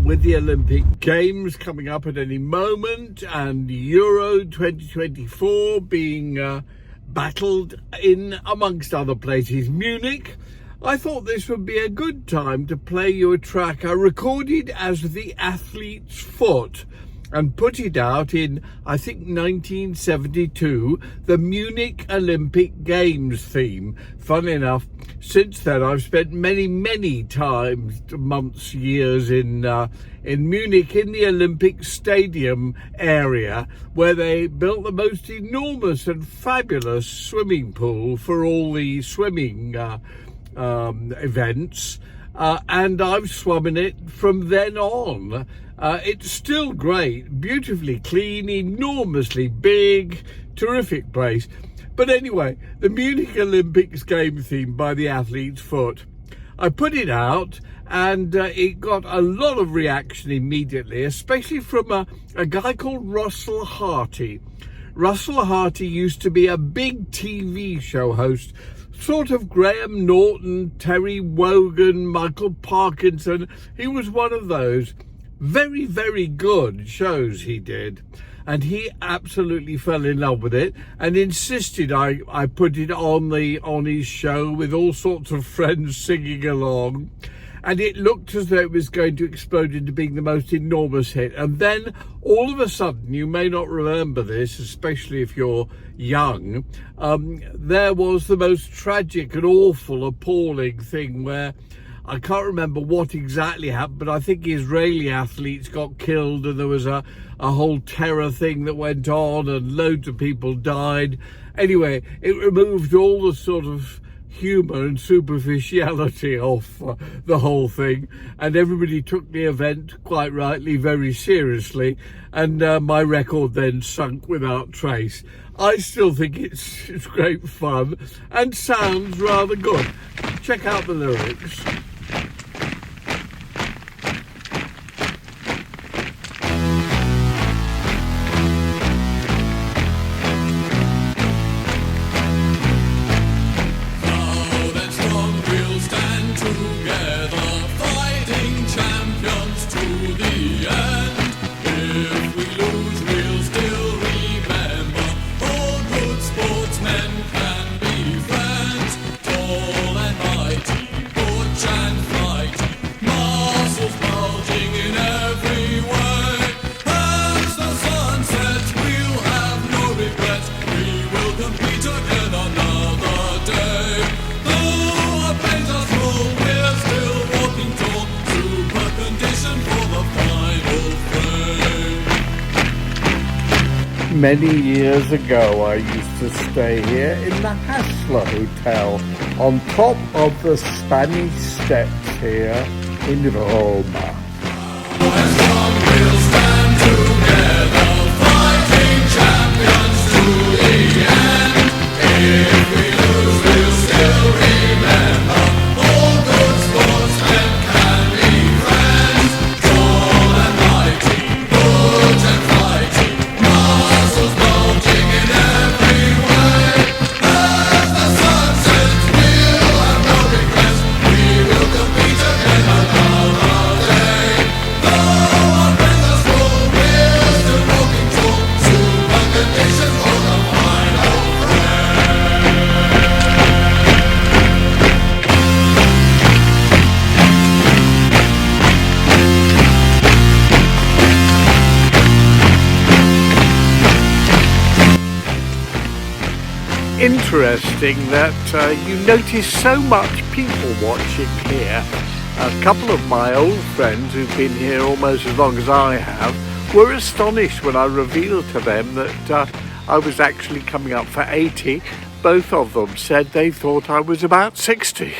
with the Olympic Games coming up at any moment and Euro 2024 being battled in, amongst other places, Munich, I thought this would be a good time to play you a track I recorded as The Athlete's Foot and put it out in, I think, 1972, the Munich Olympic Games theme. Fun enough, since then I've spent many times, months, years in Munich, in the Olympic Stadium area, where they built the most enormous and fabulous swimming pool for all the swimming events, and I've swum in it from then on. It's still great, beautifully clean, enormously big, terrific place. But anyway, the Munich Olympics game theme by The Athlete's Foot. I put it out and it got a lot of reaction immediately, especially from a guy called Russell Harty. Russell Harty used to be a big TV show host, sort of Graham Norton, Terry Wogan, Michael Parkinson. He was one of those very good shows he did, and he absolutely fell in love with it and insisted I put it on his show with all sorts of friends singing along, and it looked as though it was going to explode into being the most enormous hit. And then all of a sudden, you may not remember this, especially if you're young, there was the most tragic and awful, appalling thing where I can't remember what exactly happened, but I think Israeli athletes got killed and there was a whole terror thing that went on and loads of people died. Anyway, it removed all the sort of humour and superficiality off the whole thing, and everybody took the event, quite rightly, very seriously, and my record then sunk without trace. I still think it's great fun and sounds rather good. Check out the lyrics. Many years ago, I used to stay here in the Hassler Hotel on top of the Spanish Steps here in Roma. Interesting that you notice so much people watching here. A couple of my old friends who've been here almost as long as I have were astonished when I revealed to them that I was actually coming up for 80. Both of them said they thought I was about 60.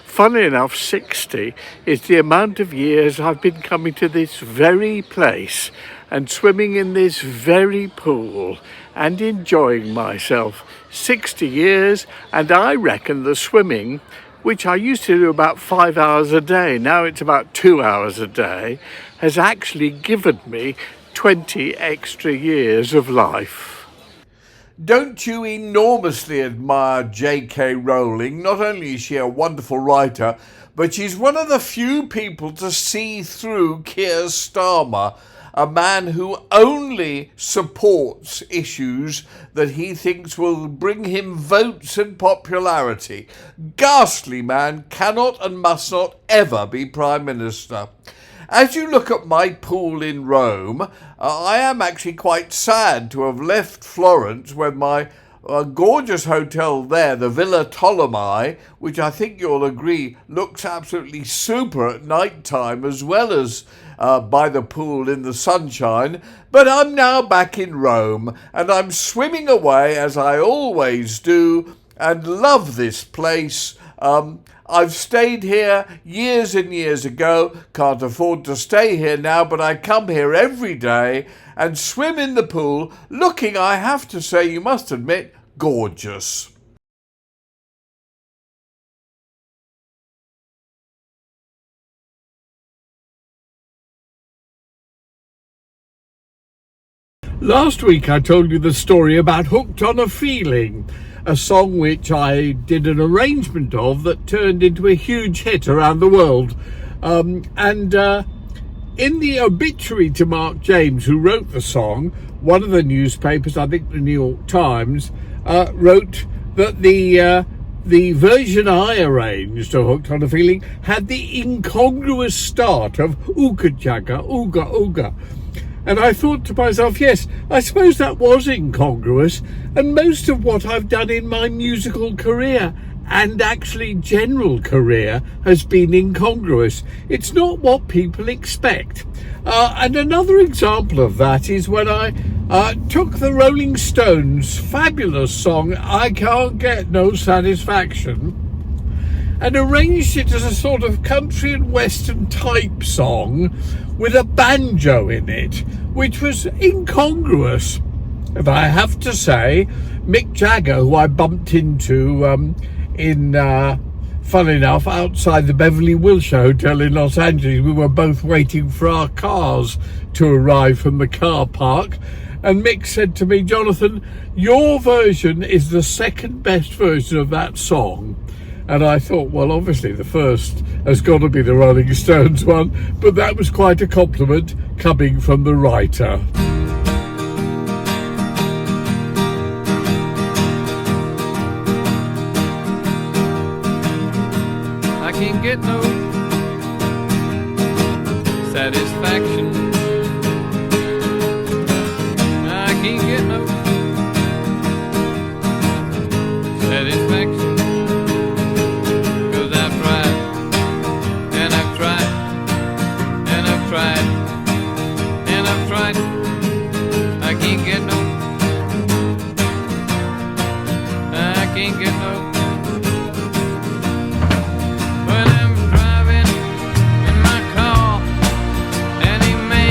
Funnily enough, 60 is the amount of years I've been coming to this very place and swimming in this very pool and enjoying myself. 60 years, and I reckon the swimming, which I used to do about 5 hours a day, now it's about 2 hours a day, has actually given me 20 extra years of life. Don't you enormously admire J.K. Rowling? Not only is she a wonderful writer, but she's one of the few people to see through Keir Starmer, a man who only supports issues that he thinks will bring him votes and popularity. Ghastly man, cannot and must not ever be Prime Minister. As you look at my pool in Rome, I am actually quite sad to have left Florence when my gorgeous hotel there, the Villa Ptolemy, which I think you'll agree looks absolutely super at night time as well as by the pool in the sunshine. But I'm now back in Rome and I'm swimming away as I always do and love this place. I've stayed here years and years ago, can't afford to stay here now, but I come here every day and swim in the pool, looking, I have to say, you must admit, gorgeous. Last week I told you the story about Hooked on a Feeling, a song which I did an arrangement of that turned into a huge hit around the world. In the obituary to Mark James, who wrote the song, one of the newspapers, I think the New York Times, wrote that the version I arranged of Hooked on a Feeling had the incongruous start of ooga jagga, ooga ooga. And I thought to myself, yes, I suppose that was incongruous. And most of what I've done in my musical career and actually general career has been incongruous. It's not what people expect. And another example of that is when I took the Rolling Stones' fabulous song, I Can't Get No Satisfaction, and arranged it as a sort of country and western type song with a banjo in it, which was incongruous. And I have to say, Mick Jagger, who I bumped into fun enough, outside the Beverly Wilshire Hotel in Los Angeles, we were both waiting for our cars to arrive from the car park, and Mick said to me, Jonathan, your version is the second best version of that song. And I thought, well, obviously the first has got to be the Rolling Stones one, but that was quite a compliment coming from the writer. I can't get no satisfaction. I can't get no satisfaction. I can't get no, I can't get no. When I'm driving in my car, any man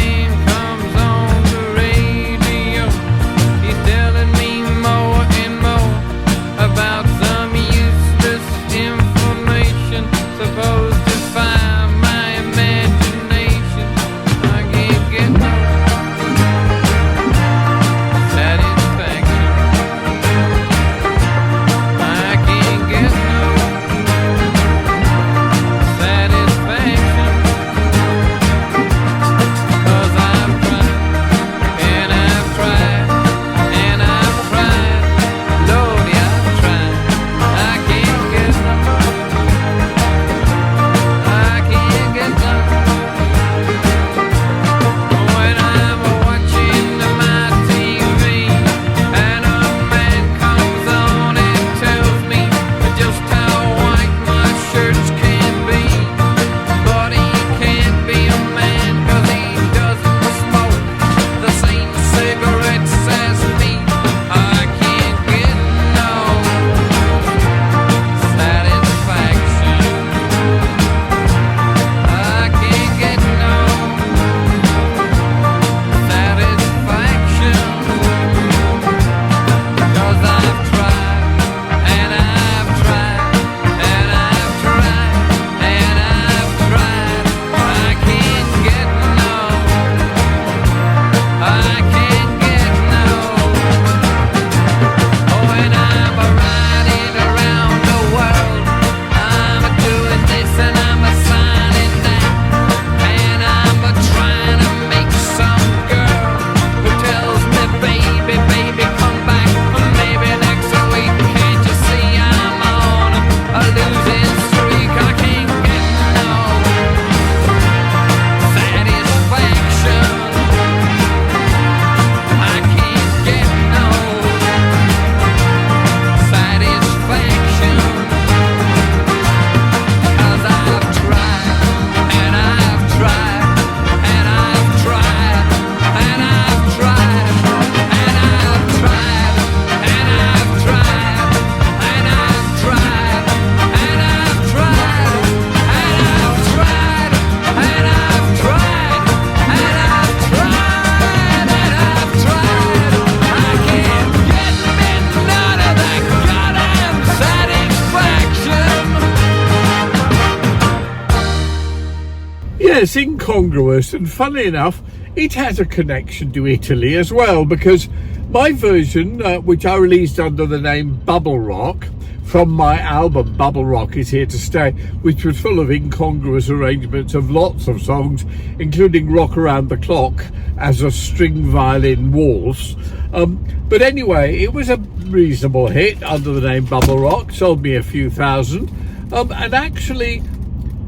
Yes, incongruous, and funnily enough, it has a connection to Italy as well, because my version, which I released under the name Bubble Rock, from my album Bubble Rock Is Here to Stay, which was full of incongruous arrangements of lots of songs, including Rock Around the Clock as a string violin waltz. But anyway, it was a reasonable hit under the name Bubble Rock, sold me a few thousand, and actually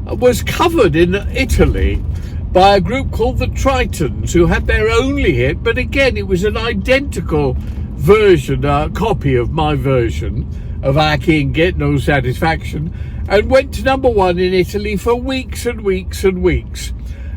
was covered in Italy by a group called the Tritons, who had their only hit, but again it was an identical version, copy of my version of I Can Get No Satisfaction, and went to number one in Italy for weeks and weeks and weeks.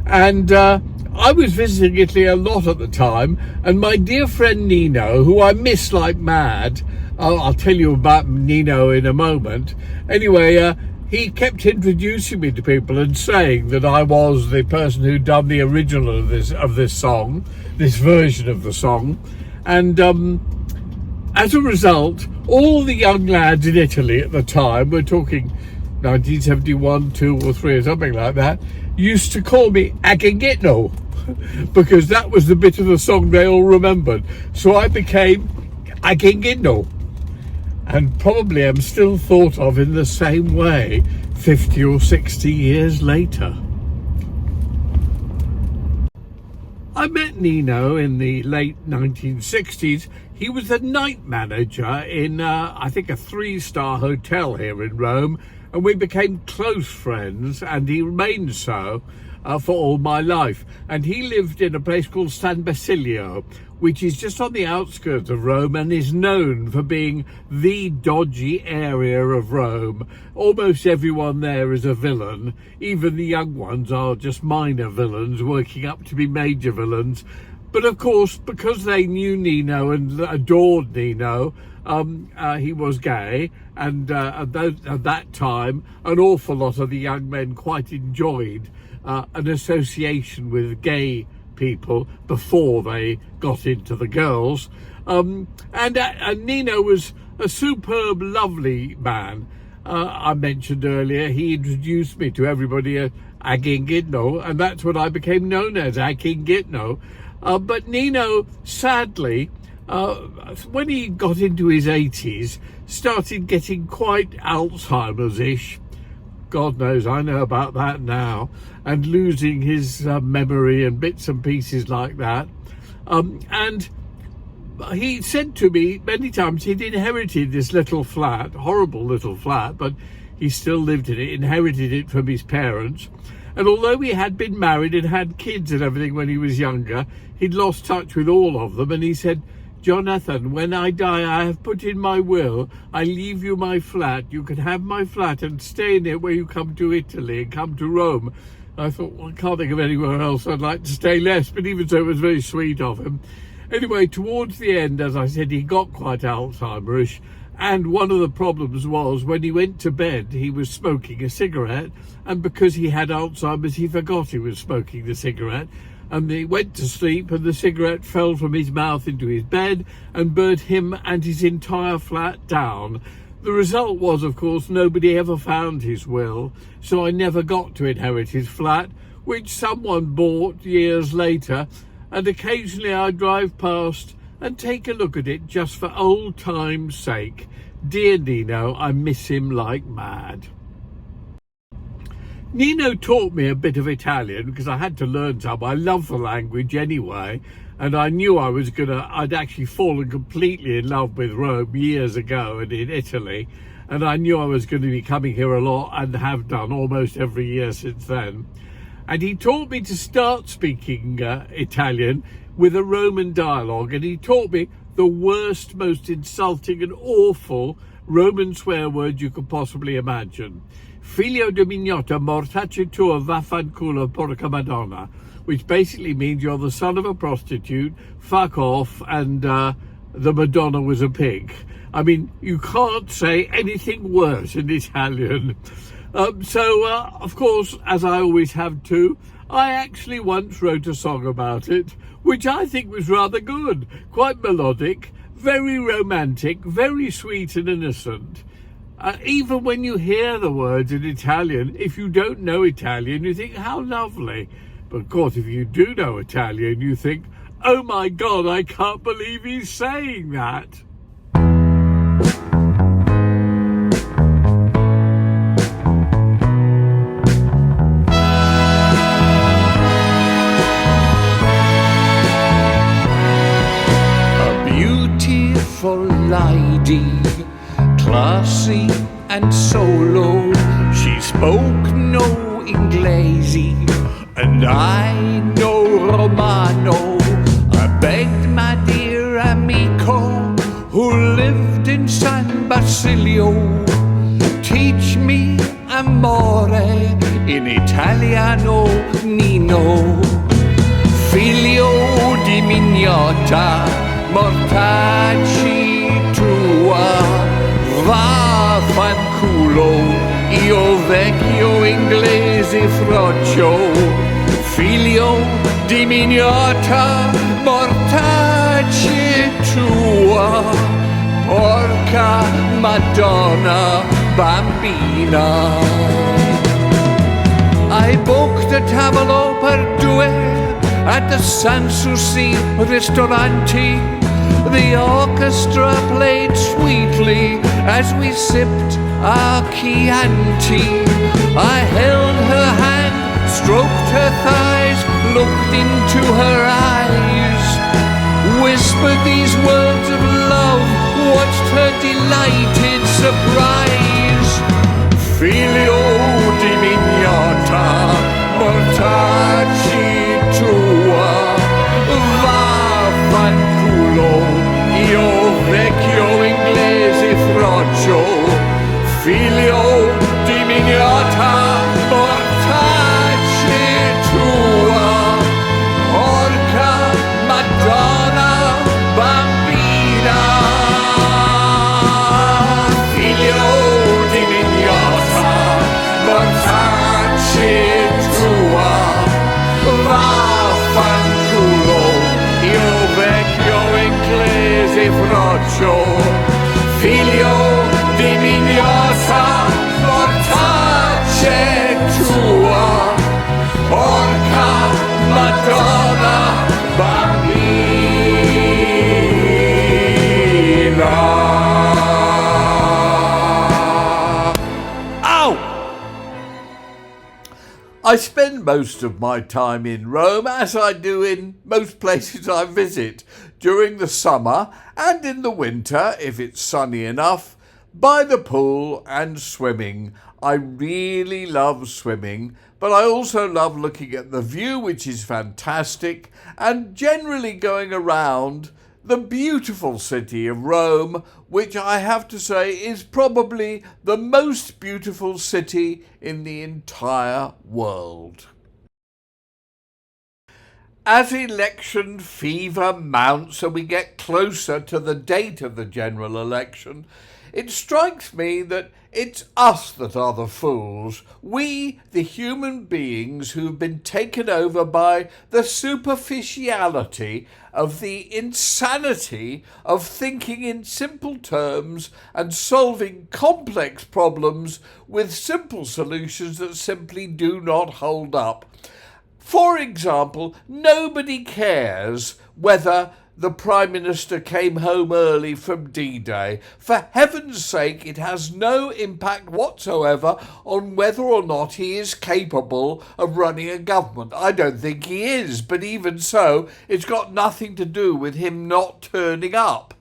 And I was visiting Italy a lot at the time, and my dear friend Nino, who I miss like mad, I'll tell you about Nino in a moment. Anyway, he kept introducing me to people and saying that I was the person who'd done the original of this song, this version of the song. And as a result, all the young lads in Italy at the time, we're talking 1971, 2 or 3 or something like that, used to call me Aganghetno, because that was the bit of the song they all remembered. So I became Aganghetno, and probably am still thought of in the same way 50 or 60 years later. I met Nino in the late 1960s. He was the night manager in, I think, a 3-star hotel here in Rome, and we became close friends, and he remained so for all my life. And he lived in a place called San Basilio, which is just on the outskirts of Rome and is known for being the dodgy area of Rome. Almost everyone there is a villain. Even the young ones are just minor villains working up to be major villains. But of course, because they knew Nino and adored Nino, he was gay, and at that time an awful lot of the young men quite enjoyed an association with gay people before they got into the girls. And Nino was a superb, lovely man. I mentioned earlier he introduced me to everybody as Aganghetno, and that's what I became known as, Aganghetno. But Nino, sadly, when he got into his 80s, started getting quite Alzheimer's-ish. God knows, I know about that now, and losing his memory and bits and pieces like that. And he said to me many times he'd inherited this little flat, horrible little flat, but he still lived in it, inherited it from his parents. And although he had been married and had kids and everything when he was younger, he'd lost touch with all of them. And he said, "Jonathan, when I die, I have put in my will, I leave you my flat. You can have my flat and stay in it where you come to Italy and come to Rome." I thought, well, I can't think of anywhere else I'd like to stay less, but even so, it was very sweet of him. Anyway, towards the end, as I said, he got quite Alzheimer's, and one of the problems was when he went to bed, he was smoking a cigarette, and because he had Alzheimer's, he forgot he was smoking the cigarette, and he went to sleep, and the cigarette fell from his mouth into his bed and burnt him and his entire flat down. The result was, of course, nobody ever found his will, so I never got to inherit his flat, which someone bought years later, and occasionally I drive past and take a look at it just for old time's sake. Dear Nino, I miss him like mad. Nino taught me a bit of Italian because I had to learn some. I love the language anyway, and I knew I'd actually fallen completely in love with Rome years ago and in Italy, and I knew I was going to be coming here a lot and have done almost every year since then. And he taught me to start speaking Italian with a Roman dialogue, and he taught me the worst, most insulting and awful Roman swear word you could possibly imagine. Figlio di mignotta, mortacci tua vaffanculo porca madonna, which basically means you're the son of a prostitute, fuck off, and the Madonna was a pig. I mean, you can't say anything worse in Italian. Of course, as I always have to, I actually once wrote a song about it, which I think was rather good, quite melodic, very romantic, very sweet and innocent. Even when you hear the words in Italian, if you don't know Italian, you think, how lovely. But of course, if you do know Italian, you think, oh my God, I can't believe he's saying that. A beautiful lady, classy and solo, she spoke no inglese, and I no Romano. I begged my dear amico, who lived in San Basilio, teach me amore in Italiano, Nino. Figlio di mignota, mortacci tua, vaffanculo, io vecchio inglese froccio. Figlio di mignota, mortacci tua, porca Madonna bambina. I booked a tavolo per due at the Sanssouci Ristoranti. The orchestra played sweetly as we sipped our Chianti. I held her hand, stroked her thighs, looked into her eyes, whispered these words of love, watched her delighted surprise. Figlio di mignota, mortacci tua, vaffanculo, io vecchio inglese froccio. Figlio di mignota, mortacci tua, porca Madonna bambina. Figlio di mignota, mortacci tua, vaffanculo, io vecchio inglese froccio. Figlio di mignota, mortacci tua, porca Madonna bambina. Ow! I spend most of my time in Rome, as I do in most places I visit, during the summer and in the winter, if it's sunny enough, by the pool and swimming. I really love swimming, but I also love looking at the view, which is fantastic, and generally going around the beautiful city of Rome, which I have to say is probably the most beautiful city in the entire world. As election fever mounts and we get closer to the date of the general election, it strikes me that it's us that are the fools. We, the human beings who've been taken over by the superficiality of the insanity of thinking in simple terms and solving complex problems with simple solutions that simply do not hold up. For example, nobody cares whether the Prime Minister came home early from D-Day. For heaven's sake, it has no impact whatsoever on whether or not he is capable of running a government. I don't think he is, but even so, it's got nothing to do with him not turning up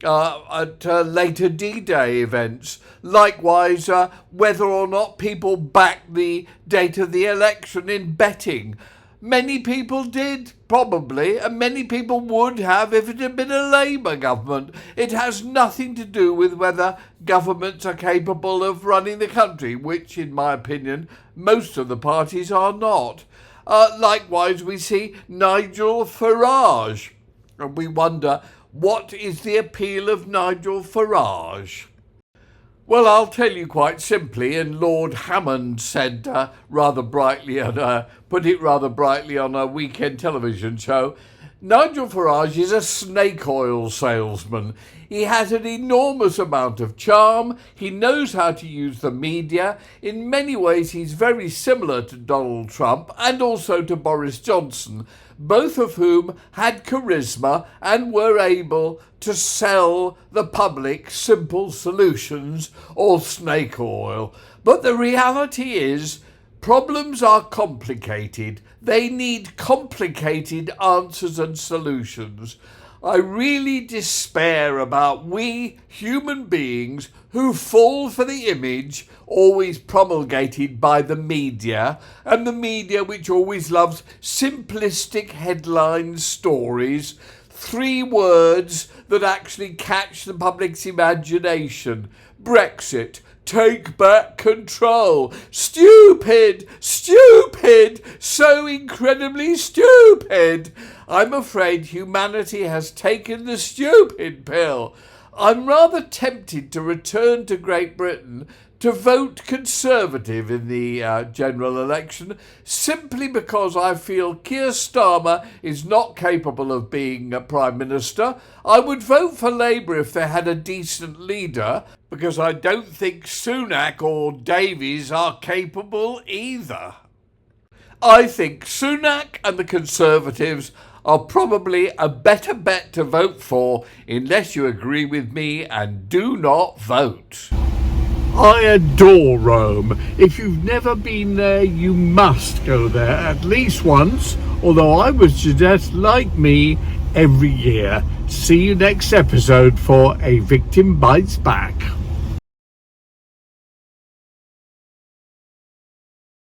at later D-Day events. Likewise, whether or not people back the date of the election in betting. Many people did, probably, and many people would have if it had been a Labour government. It has nothing to do with whether governments are capable of running the country, which, in my opinion, most of the parties are not. Likewise, we see Nigel Farage, and we wonder, what is the appeal of Nigel Farage? Well, I'll tell you quite simply, and Lord Hammond said rather brightly, put it rather brightly on a weekend television show, Nigel Farage is a snake oil salesman. He has an enormous amount of charm. He knows how to use the media. In many ways, he's very similar to Donald Trump and also to Boris Johnson, both of whom had charisma and were able to sell the public simple solutions or snake oil. But the reality is, problems are complicated. They need complicated answers and solutions. I really despair about we human beings who fall for the image always promulgated by the media, and the media which always loves simplistic headline stories, 3 words that actually catch the public's imagination. Brexit. Take back control. Stupid, stupid, so incredibly stupid. I'm afraid humanity has taken the stupid pill. I'm rather tempted to return to Great Britain to vote Conservative in the general election, simply because I feel Keir Starmer is not capable of being Prime Minister. I would vote for Labour if they had a decent leader, because I don't think Sunak or Davies are capable either. I think Sunak and the Conservatives are probably a better bet to vote for, unless you agree with me and do not vote. I adore Rome. If you've never been there, you must go there at least once, although I would suggest, like me, every year. See you next episode for A Victim Bites Back.